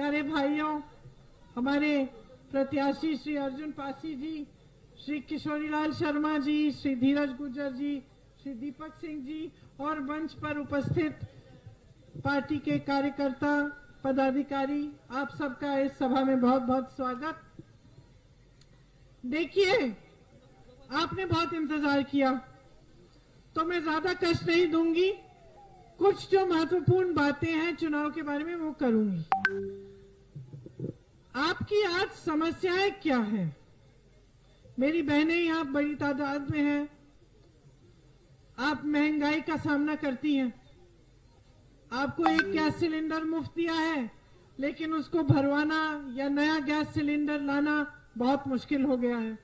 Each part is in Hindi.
प्यारे भाइयों, हमारे प्रत्याशी श्री अर्जुन पासी जी, श्री किशोरीलाल शर्मा जी, श्री धीरज गुर्जर जी, श्री दीपक सिंह जी और मंच पर उपस्थित पार्टी के कार्यकर्ता पदाधिकारी, आप सबका इस सभा में बहुत बहुत स्वागत। देखिए, आपने बहुत इंतजार किया तो मैं ज्यादा कष्ट नहीं दूंगी। कुछ जो महत्वपूर्ण बातें हैं चुनाव के बारे में वो करूंगी। आपकी आज समस्याएं क्या है? मेरी बहनें यहाँ बड़ी तादाद में हैं। आप महंगाई का सामना करती हैं। आपको एक गैस सिलेंडर मुफ्त दिया है, लेकिन उसको भरवाना या नया गैस सिलेंडर लाना बहुत मुश्किल हो गया है।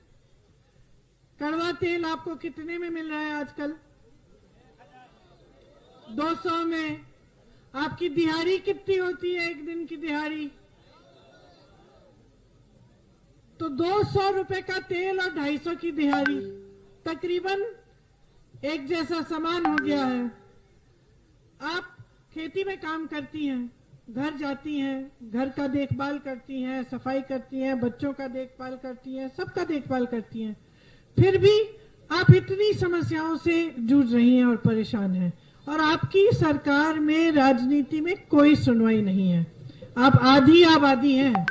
कड़वा तेल आपको कितने में मिल रहा है आजकल? 200 में। आपकी दिहाड़ी कितनी होती है, एक दिन की दिहाड़ी? तो 200 रुपए का तेल और 250 की दिहाड़ी, तकरीबन एक जैसा सामान हो गया है। आप खेती में काम करती हैं, घर जाती हैं, घर का देखभाल करती हैं, सफाई करती हैं, बच्चों का देखभाल करती हैं, सबका देखभाल करती हैं, फिर भी आप इतनी समस्याओं से जूझ रही हैं और परेशान हैं, और आपकी सरकार में राजनीति में कोई सुनवाई नहीं है। आप आधी आबादी हैं।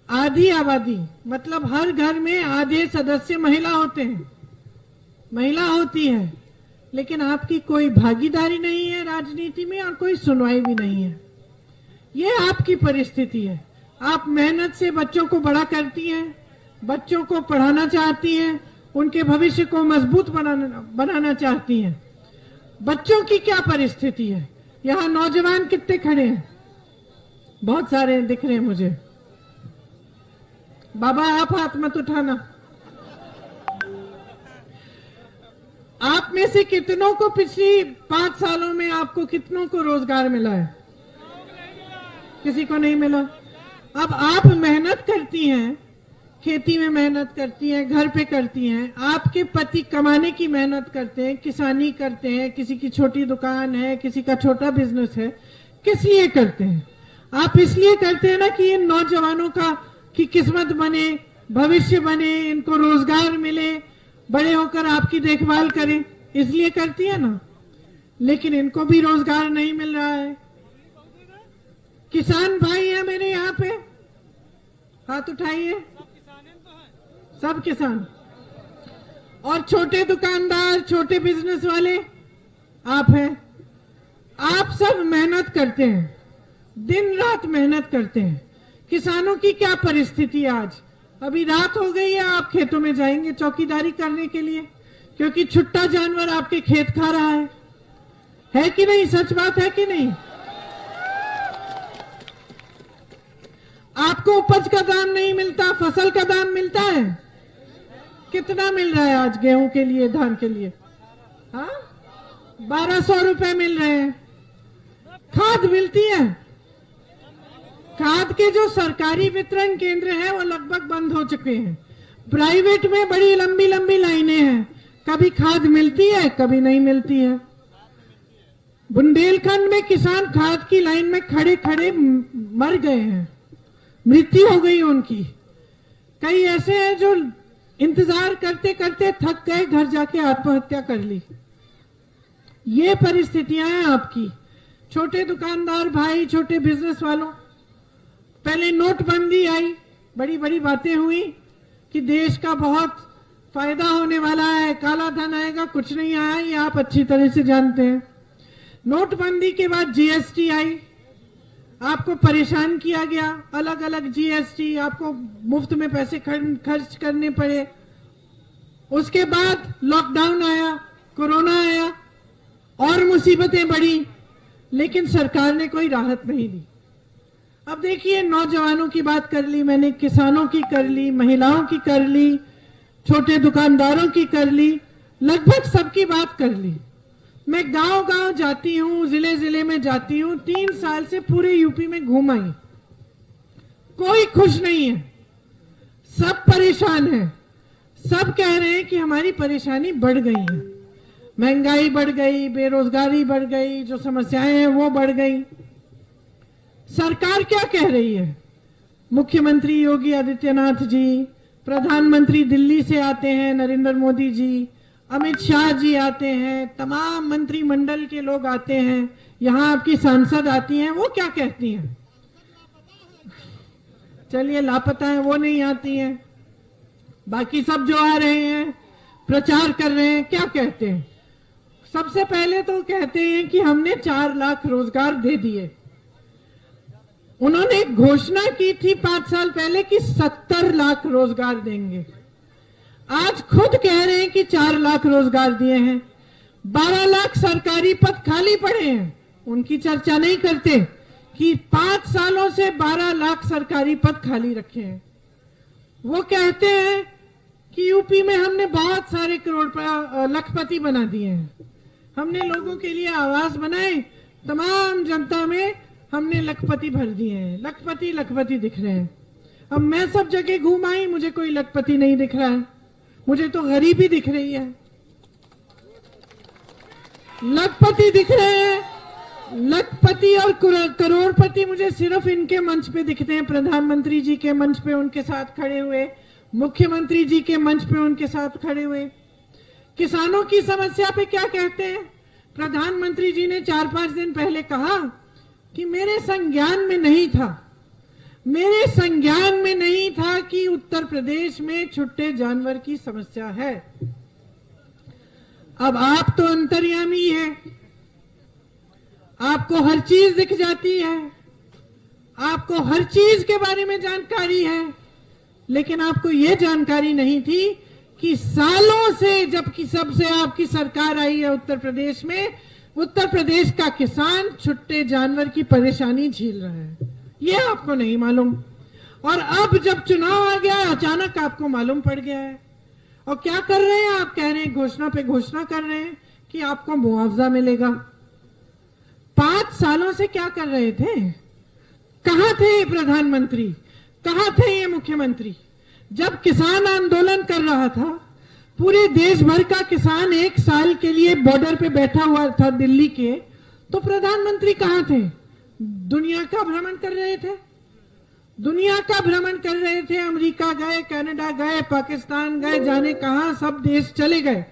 आधी आबादी मतलब हर घर में आधे सदस्य महिला होते हैं, महिला होती है, लेकिन आपकी कोई भागीदारी नहीं है राजनीति में और कोई सुनवाई भी नहीं है। ये आपकी परिस्थिति है। आप मेहनत से बच्चों को बड़ा करती हैं, बच्चों को पढ़ाना चाहती हैं, उनके भविष्य को मजबूत बनाना चाहती हैं। बच्चों की क्या परिस्थिति है? यहाँ नौजवान कितने खड़े हैं? बहुत सारे दिख रहे हैं मुझे। बाबा आप हाथ मत उठाना। आप में से कितनों को पिछली 5 सालों में आपको कितनों को रोजगार मिला है? किसी को नहीं मिला। अब आप मेहनत करती हैं, खेती में मेहनत करती हैं, घर पे करती हैं, आपके पति कमाने की मेहनत करते हैं, किसानी करते हैं, किसी की छोटी दुकान है, किसी का छोटा बिजनेस है। किस लिए करते हैं? आप इसलिए करते हैं ना कि इन नौजवानों का की किस्मत बने, भविष्य बने, इनको रोजगार मिले, बड़े होकर आपकी देखभाल करें, इसलिए करती है ना। लेकिन इनको भी रोजगार नहीं मिल रहा है। किसान भाई है मेरे यहाँ पे, हाथ उठाइए। सब किसान। और छोटे दुकानदार, छोटे बिजनेस वाले आप हैं। आप सब मेहनत करते हैं, दिन रात मेहनत करते हैं। किसानों की क्या परिस्थिति है आज? अभी रात हो गई है, आप खेतों में जाएंगे चौकीदारी करने के लिए, क्योंकि छुट्टा जानवर आपके खेत खा रहा है कि नहीं? सच बात है कि नहीं? आपको उपज का दाम नहीं मिलता, फसल का दाम मिलता है। कितना मिल रहा है आज गेहूं के लिए, धान के लिए? हाँ, 1200 रुपए मिल रहे हैं। खाद मिलती है। खाद के जो सरकारी वितरण केंद्र हैं वो लगभग बंद हो चुके हैं। प्राइवेट में बड़ी लंबी लंबी लाइनें हैं। कभी खाद मिलती है, कभी नहीं मिलती है। बुंदेलखंड में किसान खाद की लाइन में खड़े खड़े मर गए हैं, मृत्यु हो गई उनकी। कई ऐसे हैं जो इंतजार करते करते थक गए, घर जाके आत्महत्या कर ली। ये परिस्थितियां हैं आपकी। छोटे दुकानदार भाई, छोटे बिजनेस वालों, पहले नोटबंदी आई, बड़ी बड़ी बातें हुई कि देश का बहुत फायदा होने वाला है, काला धन आएगा, कुछ नहीं आया, ये आप अच्छी तरह से जानते हैं। नोटबंदी के बाद जीएसटी आई, आपको परेशान किया गया। अलग अलग जीएसटी, आपको मुफ्त में पैसे खर्च करने पड़े। उसके बाद लॉकडाउन आया, कोरोना आया, और मुसीबतें बढ़ी, लेकिन सरकार ने कोई राहत नहीं दी। अब देखिए, नौजवानों की बात कर ली मैंने, किसानों की कर ली, महिलाओं की कर ली, छोटे दुकानदारों की कर ली, लगभग सबकी बात कर ली। मैं गांव गांव जाती हूँ, जिले जिले में जाती हूँ। 3 साल से पूरे यूपी में घूम आई, कोई खुश नहीं है, सब परेशान है। सब कह रहे हैं कि हमारी परेशानी बढ़ गई है, महंगाई बढ़ गई, बेरोजगारी बढ़ गई, जो समस्याएं हैं वो बढ़ गई। सरकार क्या कह रही है? मुख्यमंत्री योगी आदित्यनाथ जी, प्रधानमंत्री दिल्ली से आते हैं नरेंद्र मोदी जी, अमित शाह जी आते हैं, तमाम मंत्रिमंडल के लोग आते हैं, यहाँ आपकी सांसद आती हैं, वो क्या कहती हैं? चलिए लापता है, वो नहीं आती हैं। बाकी सब जो आ रहे हैं प्रचार कर रहे हैं, क्या कहते हैं? सबसे पहले तो कहते हैं कि हमने 4 लाख रोजगार दे दिए। उन्होंने घोषणा की थी 5 साल पहले कि 70 लाख रोजगार देंगे। आज खुद कह रहे हैं कि 4 लाख रोजगार दिए हैं। 12 लाख सरकारी पद खाली पड़े हैं, उनकी चर्चा नहीं करते कि 5 सालों से 12 लाख सरकारी पद खाली रखे हैं। वो कहते हैं कि यूपी में हमने बहुत सारे लखपति बना दिए हैं, हमने लोगों के लिए आवास बनाए, तमाम जनता में हमने लखपति भर दिए हैं। लखपति लखपति दिख रहे हैं। अब मैं सब जगह घूम आई, मुझे कोई लखपति नहीं दिख रहा है, मुझे तो गरीबी दिख रही है। लखपति दिख रहे हैं, लखपति और करोड़पति मुझे सिर्फ इनके मंच पे दिखते हैं, प्रधानमंत्री जी के मंच पे उनके साथ खड़े हुए, मुख्यमंत्री जी के मंच पे उनके साथ खड़े हुए। किसानों की समस्या पे क्या कहते हैं? प्रधानमंत्री जी ने 4-5 दिन पहले कहा कि मेरे संज्ञान में नहीं था, मेरे संज्ञान में नहीं था कि उत्तर प्रदेश में छुट्टे जानवर की समस्या है। अब आप तो अंतर्यामी हैं, आपको हर चीज दिख जाती है, आपको हर चीज के बारे में जानकारी है, लेकिन आपको यह जानकारी नहीं थी कि सालों से जबकि सबसे आपकी सरकार आई है उत्तर प्रदेश में, उत्तर प्रदेश का किसान छुट्टे जानवर की परेशानी झेल रहा है, ये आपको नहीं मालूम। और अब जब चुनाव आ गया अचानक आपको मालूम पड़ गया है। और क्या कर रहे हैं आप? कह रहे हैं घोषणा पे घोषणा कर रहे हैं कि आपको मुआवजा मिलेगा। 5 सालों से क्या कर रहे थे? कहां थे ये प्रधानमंत्री, कहां थे ये मुख्यमंत्री? जब किसान आंदोलन कर रहा था, पूरे देश भर का किसान 1 साल के लिए बॉर्डर पे बैठा हुआ था दिल्ली के, तो प्रधानमंत्री कहां थे? दुनिया का भ्रमण कर रहे थे, दुनिया का भ्रमण कर रहे थे। अमेरिका गए, कनाडा गए, पाकिस्तान गए, जाने कहां सब देश चले गए,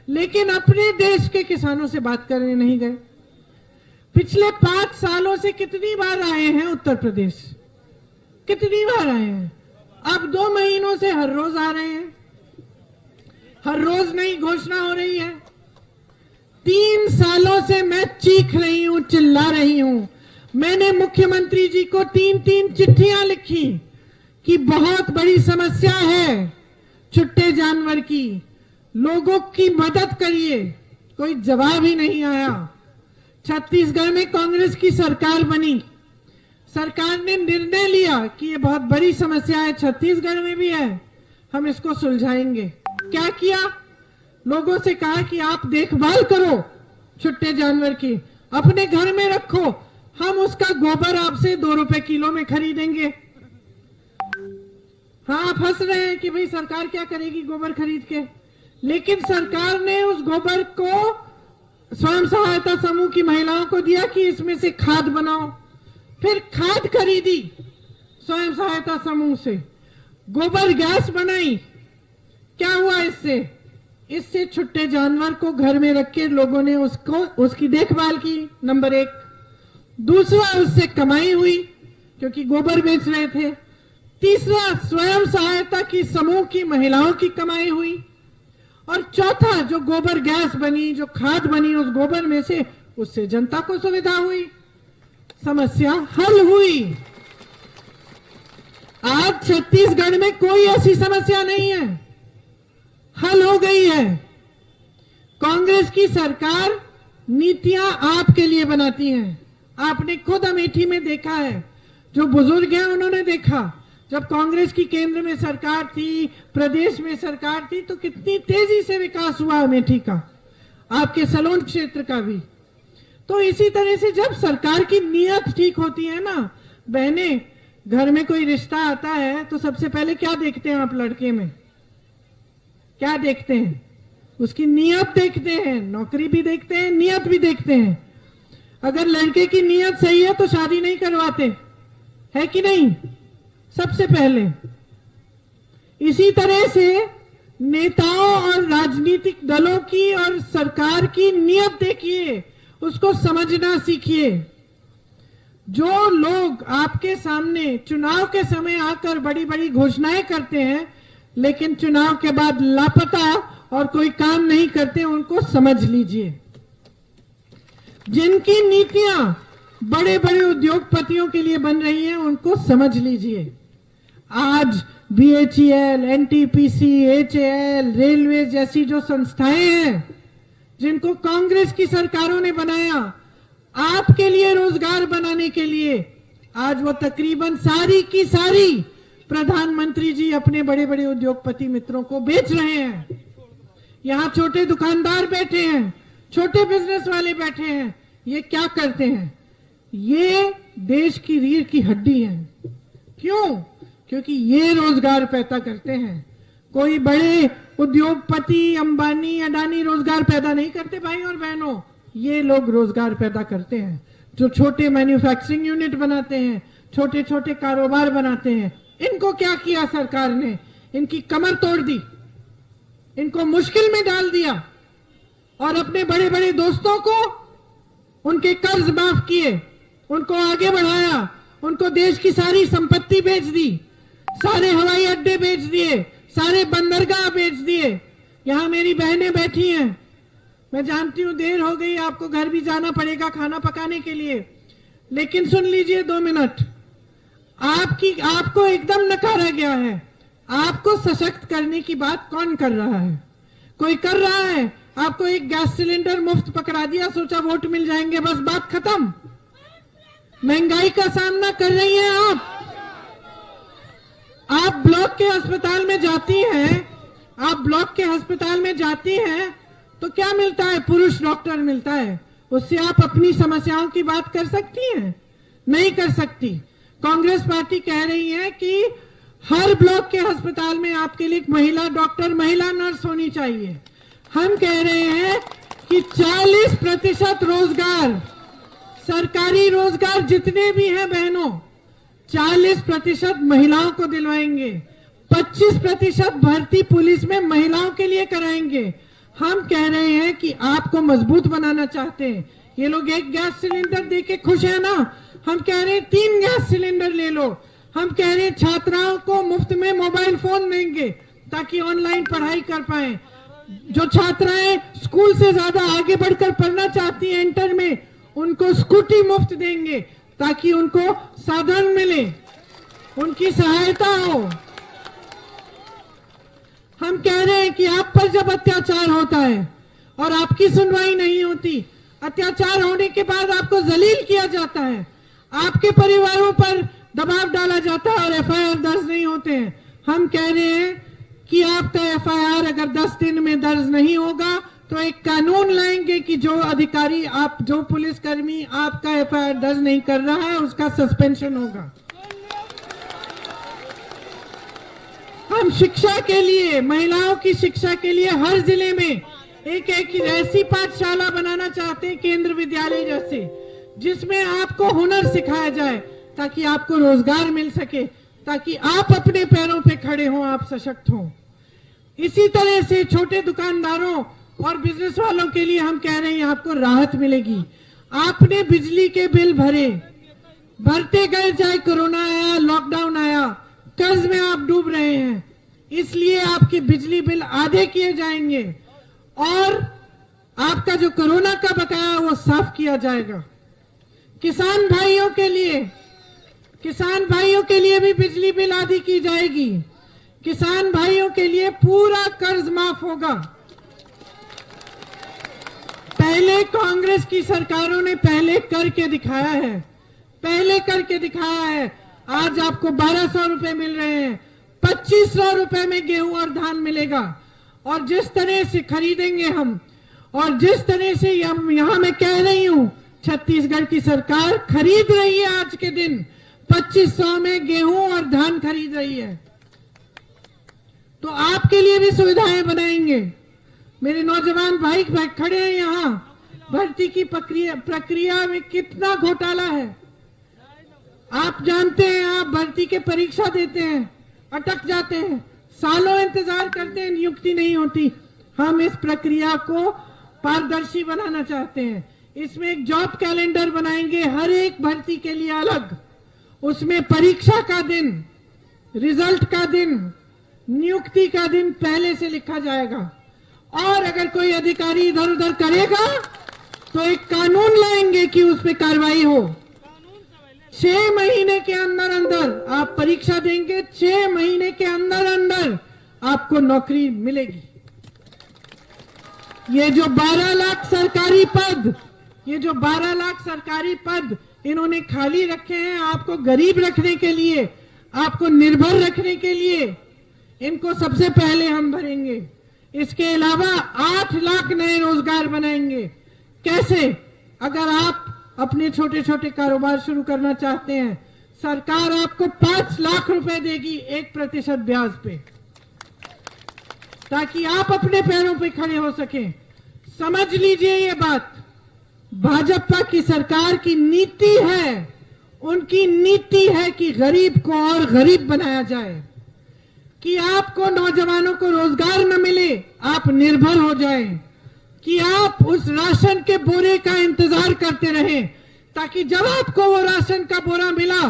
लेकिन अपने देश के किसानों से बात करने नहीं गए। पिछले 5 सालों से कितनी बार आए हैं उत्तर प्रदेश? कितनी बार आए हैं? अब 2 महीनों से हर रोज आ रहे हैं, हर रोज नई घोषणा हो रही है। 3 सालों से मैं चीख रही हूं, चिल्ला रही हूं। मैंने मुख्यमंत्री जी को 3-3 चिट्ठियां लिखी कि बहुत बड़ी समस्या है छुट्टे जानवर की, लोगों की मदद करिए। कोई जवाब ही नहीं आया। छत्तीसगढ़ में कांग्रेस की सरकार बनी, सरकार ने निर्णय लिया कि ये बहुत बड़ी समस्या है, छत्तीसगढ़ में भी है, हम इसको सुलझाएंगे। क्या किया? लोगों से कहा कि आप देखभाल करो छुट्टे जानवर की, अपने घर में रखो, हम उसका गोबर आपसे 2 रुपए किलो में खरीदेंगे। हाँ, आप हंस रहे हैं कि भाई सरकार क्या करेगी गोबर खरीद के, लेकिन सरकार ने उस गोबर को स्वयं सहायता समूह की महिलाओं को दिया कि इसमें से खाद बनाओ। फिर खाद खरीदी स्वयं सहायता समूह से, गोबर गैस बनाई। क्या हुआ इससे? इससे छुट्टे जानवर को घर में रख के लोगों ने उसकी देखभाल की, नंबर 1। दूसरा, उससे कमाई हुई क्योंकि गोबर बेच रहे थे। तीसरा, स्वयं सहायता की समूह की महिलाओं की कमाई हुई। और चौथा, जो गोबर गैस बनी, जो खाद बनी उस गोबर में से, उससे जनता को सुविधा हुई, समस्या हल हुई। आज छत्तीसगढ़ में कोई ऐसी समस्या नहीं है, हल हो गई है। कांग्रेस की सरकार नीतियां आपके लिए बनाती है। आपने खुद अमेठी में देखा है, जो बुजुर्ग हैं उन्होंने देखा, जब कांग्रेस की केंद्र में सरकार थी, प्रदेश में सरकार थी, तो कितनी तेजी से विकास हुआ अमेठी का, आपके सलोन क्षेत्र का भी। तो इसी तरह से जब सरकार की नीयत ठीक होती है ना, बहने, घर में कोई रिश्ता आता है तो सबसे पहले क्या देखते हैं आप लड़के में? क्या देखते हैं? उसकी नीयत देखते हैं, नौकरी भी देखते हैं, नीयत भी देखते हैं। अगर लड़के की नीयत सही है तो शादी नहीं करवाते, है कि नहीं? सबसे पहले इसी तरह से नेताओं और राजनीतिक दलों की और सरकार की नीयत देखिए, उसको समझना सीखिए। जो लोग आपके सामने चुनाव के समय आकर बड़ी बड़ी घोषणाएं करते हैं लेकिन चुनाव के बाद लापता और कोई काम नहीं करते, उनको समझ लीजिए। जिनकी नीतियां बड़े बड़े उद्योगपतियों के लिए बन रही हैं, उनको समझ लीजिए। आज BHEL, NTPC, HAL, रेलवे जैसी जो संस्थाएं हैं जिनको कांग्रेस की सरकारों ने बनाया आपके लिए रोजगार बनाने के लिए, आज वो तकरीबन सारी की सारी प्रधानमंत्री जी अपने बड़े बड़े उद्योगपति मित्रों को बेच रहे हैं। यहाँ छोटे दुकानदार बैठे हैं, छोटे बिजनेस वाले बैठे हैं, ये क्या करते हैं? ये देश की रीढ़ की हड्डी है। क्यों? क्योंकि ये रोजगार पैदा करते हैं। कोई बड़े उद्योगपति अंबानी अडानी रोजगार पैदा नहीं करते भाई और बहनों, ये लोग रोजगार पैदा करते हैं। जो छोटे मैन्युफैक्चरिंग यूनिट बनाते हैं, छोटे छोटे कारोबार बनाते हैं, इनको क्या किया सरकार ने? इनकी कमर तोड़ दी, इनको मुश्किल में डाल दिया और अपने बड़े बड़े दोस्तों को उनके कर्ज माफ किए, उनको आगे बढ़ाया, उनको देश की सारी संपत्ति बेच दी, सारे हवाई अड्डे बेच दिए, सारे बंदरगाह बेच दिए। यहां मेरी बहनें बैठी हैं, मैं जानती हूं देर हो गई, आपको घर भी जाना पड़ेगा खाना पकाने के लिए, लेकिन सुन लीजिए 2 मिनट। आपको एकदम नकारा गया है। आपको सशक्त करने की बात कौन कर रहा है? कोई कर रहा है? आपको एक गैस सिलेंडर मुफ्त पकड़ा दिया, सोचा वोट मिल जाएंगे, बस बात खत्म। महंगाई का सामना कर रही हैं आप ब्लॉक के अस्पताल में जाती हैं, आप ब्लॉक के अस्पताल में जाती हैं तो क्या मिलता है? पुरुष डॉक्टर मिलता है। उससे आप अपनी समस्याओं की बात कर सकती हैं? नहीं कर सकती। कांग्रेस पार्टी कह रही है कि हर ब्लॉक के अस्पताल में आपके लिए एक महिला डॉक्टर, महिला नर्स होनी चाहिए। हम कह रहे हैं कि 40% रोजगार, सरकारी रोजगार जितने भी हैं बहनों, 40% महिलाओं को दिलवाएंगे, 25% भर्ती पुलिस में महिलाओं के लिए कराएंगे। हम कह रहे हैं कि आपको मजबूत बनाना चाहते हैं। ये लोग एक गैस सिलेंडर देके खुश है ना, हम कह रहे हैं 3 गैस सिलेंडर ले लो। हम कह रहे हैं छात्राओं को मुफ्त में मोबाइल फोन देंगे ताकि ऑनलाइन पढ़ाई कर पाए। जो छात्राएं स्कूल से ज्यादा आगे बढ़कर पढ़ना चाहती हैं इंटर में, उनको स्कूटी मुफ्त देंगे ताकि उनको साधन मिले, उनकी सहायता हो। हम कह रहे हैं कि आप पर जब अत्याचार होता है और आपकी सुनवाई नहीं होती, अत्याचार होने के बाद आपको जलील किया जाता है, आपके परिवारों पर दबाव डाला जाता है और FIR दर्ज नहीं होते हैं, हम कह रहे हैं कि आपका FIR अगर 10 दिन में दर्ज नहीं होगा तो एक कानून लाएंगे कि जो अधिकारी, आप जो पुलिसकर्मी आपका FIR दर्ज नहीं कर रहा है उसका सस्पेंशन होगा। हम शिक्षा के लिए, महिलाओं की शिक्षा के लिए हर जिले में एक ऐसी पाठशाला बनाना चाहते हैं, केंद्र विद्यालय जैसे, जिसमें आपको हुनर सिखाया जाए ताकि आपको रोजगार मिल सके, ताकि आप अपने पैरों पे खड़े हों, आप सशक्त हों। इसी तरह से छोटे दुकानदारों और बिजनेस वालों के लिए हम कह रहे हैं आपको राहत मिलेगी। आपने बिजली के बिल भरते गए, चाहे कोरोना आया, लॉकडाउन आया, कर्ज में आप डूब रहे हैं, इसलिए आपके बिजली बिल आधे किए जाएंगे और आपका जो कोरोना का बकाया वो साफ किया जाएगा। किसान भाइयों के लिए भी बिजली बिल आधी की जाएगी। किसान भाइयों के लिए पूरा कर्ज माफ होगा। पहले कांग्रेस की सरकारों ने पहले करके दिखाया है। आज आपको 1200 रुपए मिल रहे हैं, 2500 रुपए में गेहूं और धान मिलेगा। और जिस तरह से खरीदेंगे हम, और जिस तरह से यहां मैं कह रही हूं, छत्तीसगढ़ की सरकार खरीद रही है, आज के दिन 2500 में गेहूं और धान खरीद रही है, तो आपके लिए भी सुविधाएं बनाएंगे। मेरे नौजवान भाई खड़े हैं यहाँ, भर्ती की प्रक्रिया में कितना घोटाला है। आप जानते हैं, आप भर्ती के परीक्षा देते हैं, अटक जाते हैं, सालों इंतजार करते हैं, नियुक्ति नहीं होती। हम इस प्रक्रिया को पारदर्शी बनाना चाहते हैं। इसमें एक जॉब कैलेंडर बनाएंगे, हर एक भर्ती के लिए अलग। उसमें परीक्षा का दिन, रिजल्ट का दिन, नियुक्ति का दिन पहले से लिखा जाएगा। और अगर कोई अधिकारी इधर उधर करेगा तो एक कानून लाएंगे कि उस पर कार्रवाई हो। 6 महीने के अंदर अंदर आप परीक्षा देंगे, 6 महीने के अंदर अंदर आपको नौकरी मिलेगी। ये जो 12 लाख सरकारी पद, ये जो 12 लाख सरकारी पद इन्होंने खाली रखे हैं, आपको गरीब रखने के लिए, आपको निर्भर रखने के लिए, इनको सबसे पहले हम भरेंगे। इसके अलावा 8 लाख नए रोजगार बनाएंगे। कैसे? अगर आप अपने छोटे छोटे कारोबार शुरू करना चाहते हैं, सरकार आपको 5 लाख रुपए देगी 1% ब्याज पे, ताकि आप अपने पैरों पे खड़े हो सकें। समझ लीजिए ये बात, भाजपा की सरकार की नीति है, उनकी नीति है कि गरीब को और गरीब बनाया जाए, कि आपको नौजवानों को रोजगार न मिले, आप निर्भर हो जाएं, कि आप उस राशन के बोरे का इंतजार करते रहें, ताकि जब आपको वो राशन का बोरा मिला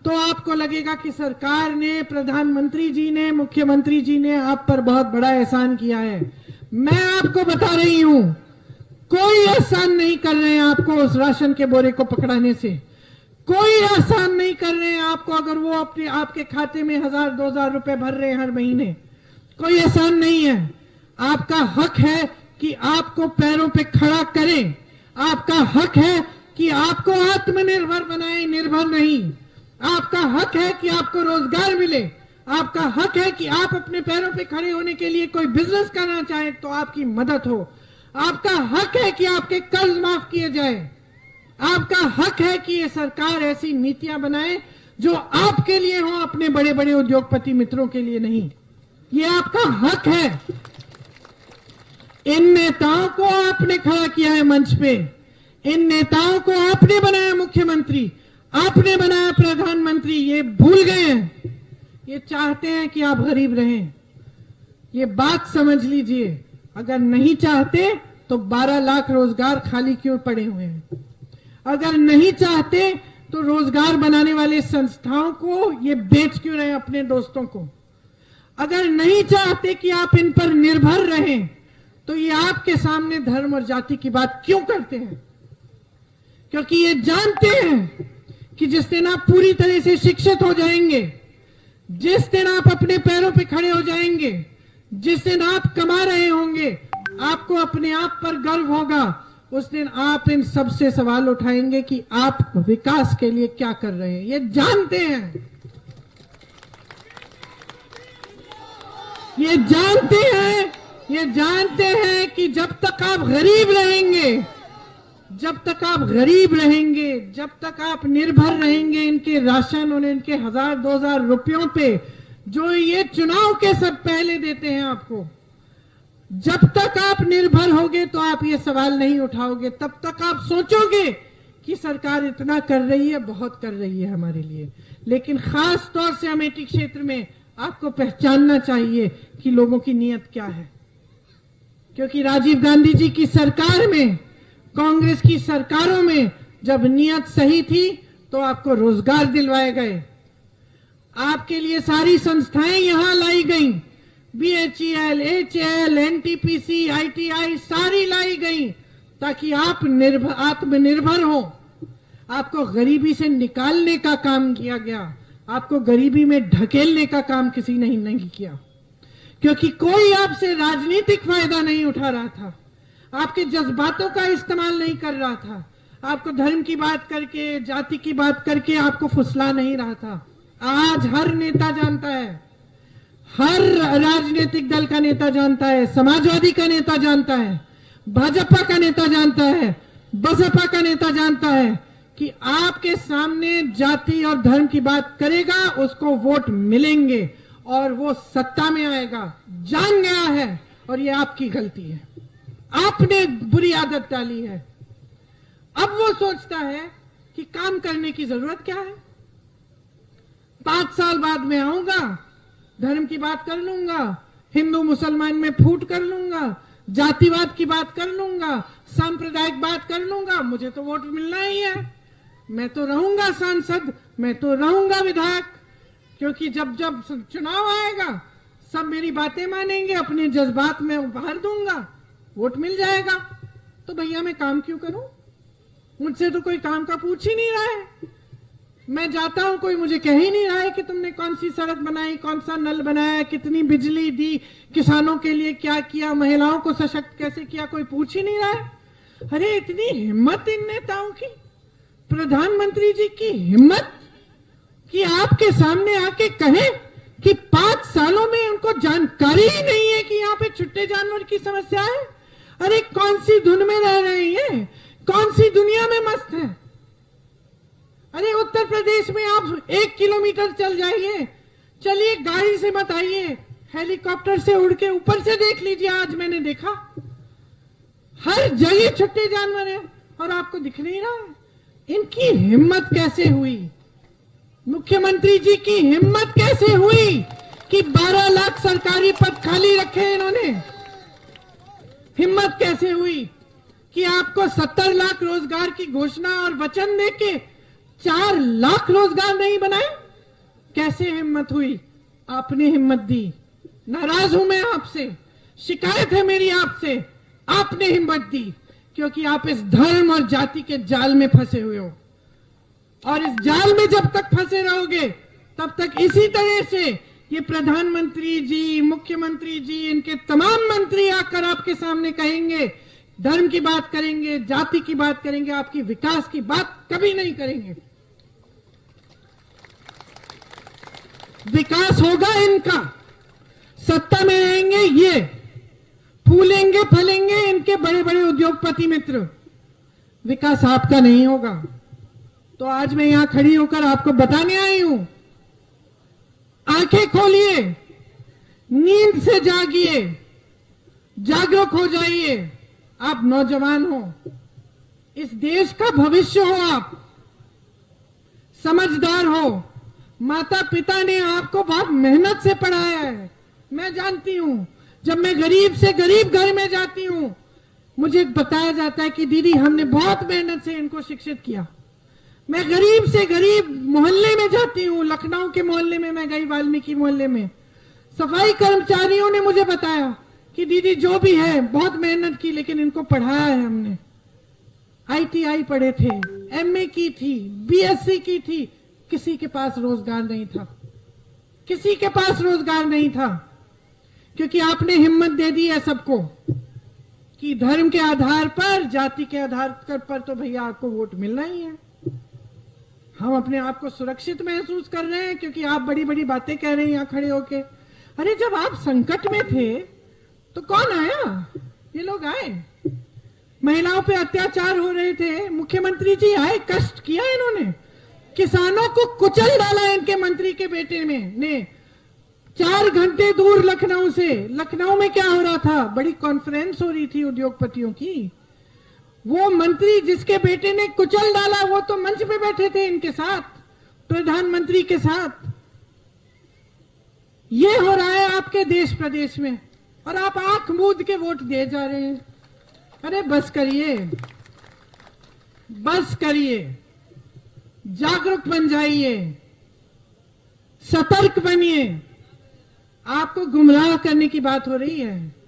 तो आपको लगेगा कि सरकार ने, प्रधानमंत्री जी ने, मुख्यमंत्री जी ने आप पर बहुत बड़ा एहसान किया है। मैं आपको बता रही हूं, कोई एहसान नहीं कर रहे हैं आपको उस राशन के बोरे को पकड़ाने से, कोई एहसान नहीं कर रहे हैं आपको अगर वो अपने आपके खाते में 1000-2000 रुपए भर रहे हैं हर महीने, कोई एहसान नहीं है। आपका हक है कि आपको पैरों पे खड़ा करें, आपका हक है कि आपको आत्मनिर्भर बनाए, निर्भर नहीं। आपका हक है कि आपको रोजगार मिले, आपका हक है कि आप अपने पैरों पे खड़े होने के लिए कोई बिजनेस करना चाहे तो आपकी मदद हो। आपका हक है कि आपके कर्ज माफ किए जाए। आपका हक है कि ये सरकार ऐसी नीतियां बनाए जो आपके लिए हो, अपने बड़े बड़े उद्योगपति मित्रों के लिए नहीं। ये आपका हक है। इन नेताओं को आपने खड़ा किया है मंच पे, इन नेताओं को आपने बनाया मुख्यमंत्री, आपने बनाया प्रधानमंत्री। ये भूल गए हैं, ये चाहते हैं कि आप गरीब रहें। ये बात समझ लीजिए। अगर नहीं चाहते तो 12 लाख रोजगार खाली क्यों पड़े हुए हैं? अगर नहीं चाहते तो रोजगार बनाने वाले संस्थाओं को ये बेच क्यों रहे अपने दोस्तों को? अगर नहीं चाहते कि आप इन पर निर्भर रहें तो ये आपके सामने धर्म और जाति की बात क्यों करते हैं? क्योंकि ये जानते हैं कि जिस दिन आप पूरी तरह से शिक्षित हो जाएंगे, जिस दिन आप अपने पैरों पे खड़े हो जाएंगे, जिस दिन आप कमा रहे होंगे, आपको अपने आप पर गर्व होगा, उस दिन आप इन सब से सवाल उठाएंगे कि आप विकास के लिए क्या कर रहे हैं। ये जानते हैं, ये जानते हैं, ये जानते हैं कि जब तक आप गरीब रहेंगे, जब तक आप गरीब रहेंगे, जब तक आप निर्भर रहेंगे इनके राशन और इनके 1000-2000 रुपयों पे जो ये चुनाव के सब पहले देते हैं आपको, जब तक आप निर्भर होगे तो आप ये सवाल नहीं उठाओगे। तब तक आप सोचोगे कि सरकार इतना कर रही है, बहुत कर रही है हमारे लिए। लेकिन खास तौर से अमेठी क्षेत्र में आपको पहचानना चाहिए कि लोगों की नीयत क्या है। क्योंकि राजीव गांधी जी की सरकार में, कांग्रेस की सरकारों में जब नीयत सही थी तो आपको रोजगार दिलवाए गए, आपके लिए सारी संस्थाएं यहां लाई गई, BHEL, HAL, NTPC, ITI सारी लाई गई ताकि आप आत्मनिर्भर हो। आपको गरीबी से निकालने का काम किया गया, आपको गरीबी में ढकेलने का काम किसी ने नहीं किया। क्योंकि कोई आपसे राजनीतिक फायदा नहीं उठा रहा था, आपके जज्बातों का इस्तेमाल नहीं कर रहा था, आपको धर्म की बात करके, जाति की बात करके आपको फुसला नहीं रहा था। आज हर नेता जानता है, हर राजनीतिक दल का नेता जानता है, समाजवादी का नेता जानता है, भाजपा का नेता जानता है, बसपा का नेता जानता है कि आपके सामने जाति और धर्म की बात करेगा, उसको वोट मिलेंगे और वो सत्ता में आएगा। जान गया है और ये आपकी गलती है, आपने बुरी आदत डाली है। अब वो सोचता है कि काम करने की जरूरत क्या है, 5 साल बाद मैं आऊंगा, धर्म की बात कर लूंगा, हिंदू मुसलमान में फूट कर लूंगा, जातिवाद की बात कर लूंगा, सांप्रदायिक बात कर लूंगा, मुझे तो वोट मिलना ही है। मैं तो रहूंगा सांसद, मैं तो रहूंगा विधायक, क्योंकि जब जब चुनाव आएगा सब मेरी बातें मानेंगे, अपने जज्बात में उभार दूंगा, वोट मिल जाएगा। तो भैया मैं काम क्यों करूं? मुझसे तो कोई काम का पूछ ही नहीं रहा है। मैं जाता हूं, कोई मुझे कह ही नहीं रहा है कि तुमने कौन सी सड़क बनाई, कौन सा नल बनाया, कितनी बिजली दी, किसानों के लिए क्या किया, महिलाओं को सशक्त कैसे किया, कोई पूछ ही नहीं रहा है। अरे इतनी हिम्मत इन नेताओं की, प्रधानमंत्री जी की हिम्मत कि आपके सामने आके कहें कि 5 सालों में उनको जानकारी ही नहीं है कि यहाँ पे छुट्टे जानवर की समस्या है। अरे कौन सी धुन में रह रहे हैं, कौन सी दुनिया में मस्त है। अरे उत्तर प्रदेश में आप 1 किलोमीटर चल जाइए, चलिए गाड़ी से मत आइए, हेलीकॉप्टर से उड़ के ऊपर से देख लीजिए। आज मैंने देखा हर जगह छुट्टे जानवर है और आपको दिख नहीं रहा है। इनकी हिम्मत कैसे हुई, मुख्यमंत्री जी की हिम्मत कैसे हुई कि 12 लाख सरकारी पद खाली रखे इन्होंने? हिम्मत कैसे हुई कि आपको 70 लाख रोजगार की घोषणा और वचन देके 4 लाख रोजगार नहीं बनाए? कैसे हिम्मत हुई? आपने हिम्मत दी। नाराज हूं मैं आपसे, शिकायत है मेरी आपसे, आपने हिम्मत दी, क्योंकि आप इस धर्म और जाति के जाल में फंसे हुए हो। और इस जाल में जब तक फंसे रहोगे तब तक इसी तरह से ये प्रधानमंत्री जी, मुख्यमंत्री जी, इनके तमाम मंत्री आकर आपके सामने कहेंगे, धर्म की बात करेंगे, जाति की बात करेंगे, आपकी विकास की बात कभी नहीं करेंगे। विकास होगा इनका, सत्ता में रहेंगे ये, फूलेंगे फलेंगे इनके बड़े बड़े उद्योगपति मित्र, विकास आपका नहीं होगा। तो आज मैं यहां खड़ी होकर आपको बताने आई हूं, आंखें खोलिए, नींद से जागिए, जागरूक हो जाइए। आप नौजवान हो, इस देश का भविष्य हो, आप समझदार हो। माता पिता ने आपको बहुत मेहनत से पढ़ाया है, मैं जानती हूं। जब मैं गरीब से गरीब घर में जाती हूं, मुझे बताया जाता है कि दीदी हमने बहुत मेहनत से इनको शिक्षित किया। मैं गरीब से गरीब मोहल्ले में जाती हूँ, लखनऊ के मोहल्ले में मैं गई, वाल्मीकि मोहल्ले में, सफाई कर्मचारियों ने मुझे बताया कि दीदी जो भी है बहुत मेहनत की, लेकिन इनको पढ़ाया है हमने। ITI पढ़े थे, MA की थी, BSc की थी, किसी के पास रोजगार नहीं था, किसी के पास रोजगार नहीं था, क्योंकि आपने हिम्मत दे दी है सबको कि धर्म के आधार पर, जाति के आधार पर तो भैया आपको वोट मिलना ही है। हम अपने आप को सुरक्षित महसूस कर रहे हैं क्योंकि आप बड़ी बड़ी बातें कह रहे हैं यहां खड़े होके। अरे जब आप संकट में थे तो कौन आया? ये लोग आए। महिलाओं पे अत्याचार हो रहे थे, मुख्यमंत्री जी आए, कष्ट किया इन्होंने, किसानों को कुचल डाला इनके मंत्री के बेटे ने 4 घंटे दूर लखनऊ से। लखनऊ में क्या हो रहा था? बड़ी कॉन्फ्रेंस हो रही थी उद्योगपतियों की। वो मंत्री जिसके बेटे ने कुचल डाला, वो तो मंच पे बैठे थे इनके साथ, प्रधानमंत्री के साथ। ये हो रहा है आपके देश प्रदेश में, और आप आंख मूंद के वोट दे जा रहे हैं। अरे बस करिए, बस करिए, जागरूक बन जाइए, सतर्क बनिए। आपको गुमराह करने की बात हो रही है।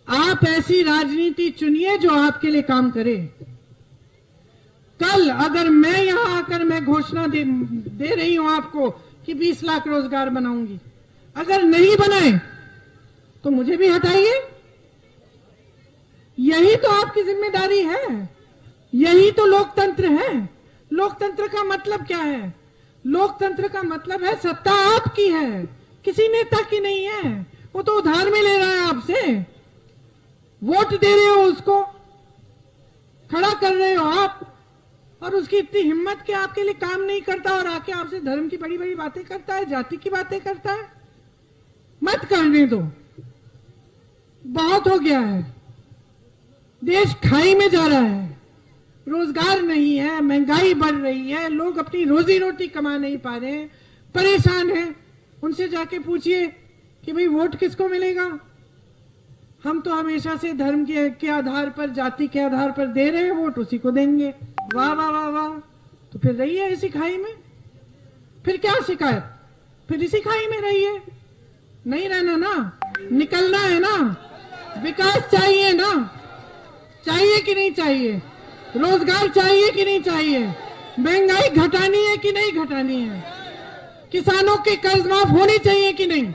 आप ऐसी राजनीति चुनिए जो आपके लिए काम करे। कल अगर मैं यहां आकर मैं घोषणा दे रही हूं आपको कि 20 लाख रोजगार बनाऊंगी, अगर नहीं बनाए तो मुझे भी हटाइए। यही तो आपकी जिम्मेदारी है, यही तो लोकतंत्र है। लोकतंत्र का मतलब क्या है? लोकतंत्र का मतलब है सत्ता आपकी है, किसी नेता की नहीं है। वो तो उधार में ले रहा है आपसे, वोट दे रहे हो, उसको खड़ा कर रहे हो आप, और उसकी इतनी हिम्मत कि आपके लिए काम नहीं करता और आके आपसे धर्म की बड़ी बड़ी बातें करता है, जाति की बातें करता है। मत करने दो, बहुत हो गया है। देश खाई में जा रहा है, रोजगार नहीं है, महंगाई बढ़ रही है, लोग अपनी रोजी रोटी कमा नहीं पा रहे हैं, परेशान हैं। उनसे जाके पूछिए कि भाई वोट किसको मिलेगा। हम तो हमेशा से धर्म के आधार पर, जाति के आधार पर दे रहे हैं वोट, उसी को देंगे। वाह वाह वाह वाह। तो फिर रहिए इसी खाई में, फिर क्या शिकायत, फिर इसी खाई में रहिए। नहीं रहना ना, निकलना है ना। विकास चाहिए ना, चाहिए कि नहीं चाहिए, रोजगार चाहिए कि नहीं चाहिए, महंगाई घटानी है कि नहीं घटानी है, किसानों के कर्ज माफ होनी चाहिए कि नहीं,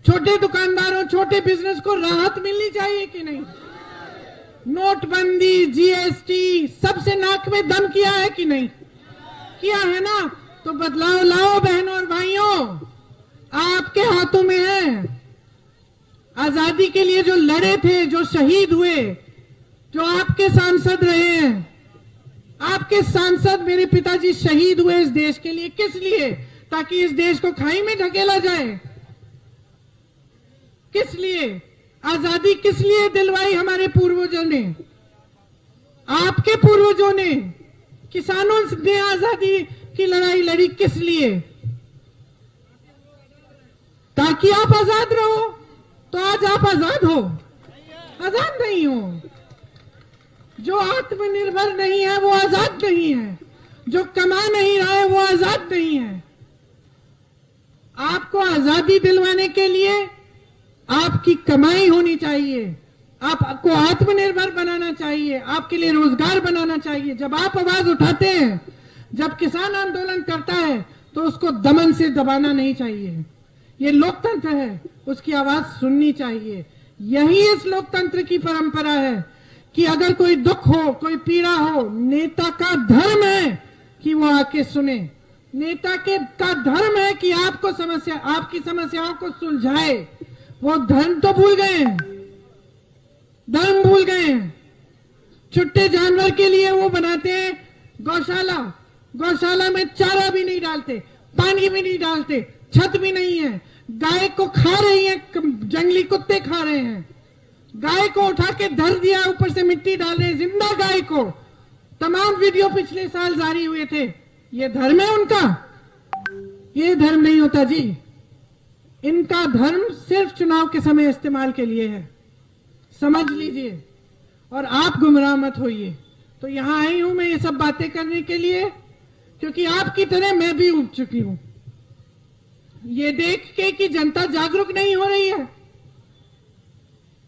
छोटे दुकानदारों, छोटे बिजनेस को राहत मिलनी चाहिए कि नहीं, नोटबंदी, जीएसटी सबसे नाक में दम किया है कि नहीं, किया है ना। तो बदलाव लाओ बहनों और भाइयों, आपके हाथों में है। आजादी के लिए जो लड़े थे, जो शहीद हुए, जो आपके सांसद रहे हैं, आपके सांसद मेरे पिताजी शहीद हुए इस देश के लिए, किस लिए, ताकि इस देश को खाई में ढकेला जाए। किस लिए आजादी, किस लिए दिलवाई हमारे पूर्वजों ने, आपके पूर्वजों ने, किसानों ने आजादी की लड़ाई लड़ी किस लिए, ताकि आप आजाद रहो। तो आज आप आजाद हो, आजाद नहीं हो। जो आत्मनिर्भर नहीं है वो आजाद नहीं है, जो कमा नहीं रहा है वो आजाद नहीं है। आपको आजादी दिलवाने के लिए आपकी कमाई होनी चाहिए, आपको आत्मनिर्भर बनाना चाहिए, आपके लिए रोजगार बनाना चाहिए। जब आप आवाज उठाते हैं, जब किसान आंदोलन करता है, तो उसको दमन से दबाना नहीं चाहिए। ये लोकतंत्र है, उसकी आवाज सुननी चाहिए। यही इस लोकतंत्र की परंपरा है कि अगर कोई दुख हो, कोई पीड़ा हो, नेता का धर्म है कि वो आके सुने। नेता का धर्म है कि आपको आपकी समस्याओं को सुलझाए। वो धर्म तो भूल गए हैं, धर्म भूल गए हैं। छुट्टे जानवर के लिए वो बनाते हैं गौशाला, गौशाला में चारा भी नहीं डालते, पानी भी नहीं डालते, छत भी नहीं है, गाय को खा रही है, जंगली कुत्ते खा रहे हैं। गाय को उठा के धर दिया, ऊपर से मिट्टी डाल रहे हैं, जिंदा गाय को। तमाम वीडियो पिछले साल जारी हुए थे। ये धर्म है उनका? ये धर्म नहीं होता जी। इनका धर्म सिर्फ चुनाव के समय इस्तेमाल के लिए है, समझ लीजिए। और आप गुमराह मत होइए। तो यहां आई हूं मैं ये सब बातें करने के लिए, क्योंकि आपकी तरह मैं भी उब चुकी हूं, ये देख के कि जनता जागरूक नहीं हो रही है।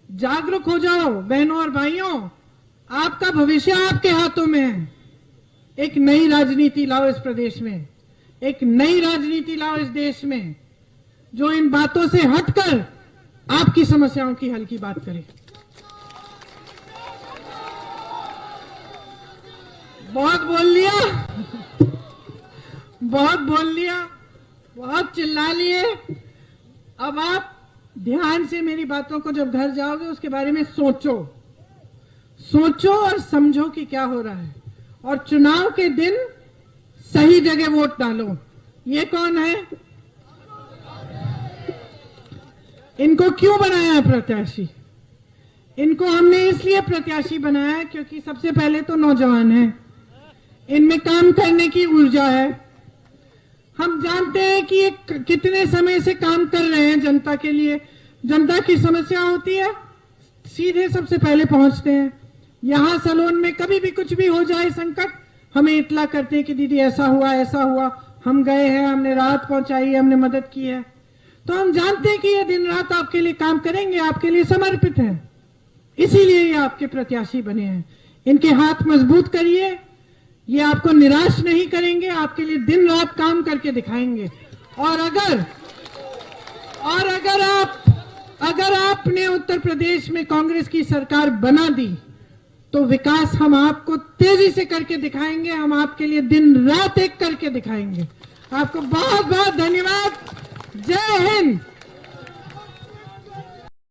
जागरूक हो जाओ बहनों और भाइयों, आपका भविष्य आपके हाथों में है। एक नई राजनीति लाओ इस प्रदेश में, एक नई राजनीति लाओ इस देश में, जो इन बातों से हटकर आपकी समस्याओं की हल की बात करे। बहुत बोल लिया, बहुत बोल लिया, बहुत चिल्ला लिए। अब आप ध्यान से मेरी बातों को जब घर जाओगे उसके बारे में सोचो, सोचो और समझो कि क्या हो रहा है। और चुनाव के दिन सही जगह वोट डालो। ये कौन है? इनको क्यों बनाया है प्रत्याशी? इनको हमने इसलिए प्रत्याशी बनाया क्योंकि सबसे पहले तो नौजवान है, इनमें काम करने की ऊर्जा है। हम जानते हैं कि ये कितने समय से काम कर रहे हैं जनता के लिए। जनता की समस्या होती है, सीधे सबसे पहले पहुंचते हैं। यहां सलोन में कभी भी कुछ भी हो जाए संकट, हमें इतला करते हैं कि दीदी ऐसा हुआ, ऐसा हुआ। हम गए हैं, हमने राहत पहुंचाई है, हमने मदद की है। तो हम जानते हैं कि ये दिन रात आपके लिए काम करेंगे, आपके लिए समर्पित है। इसीलिए ये आपके प्रत्याशी बने हैं। इनके हाथ मजबूत करिए, ये आपको निराश नहीं करेंगे, आपके लिए दिन रात काम करके दिखाएंगे। और अगर आपने उत्तर प्रदेश में कांग्रेस की सरकार बना दी तो विकास हम आपको तेजी से करके दिखाएंगे। हम आपके लिए दिन रात एक करके दिखाएंगे। आपको बहुत बहुत धन्यवाद। जय हिंद।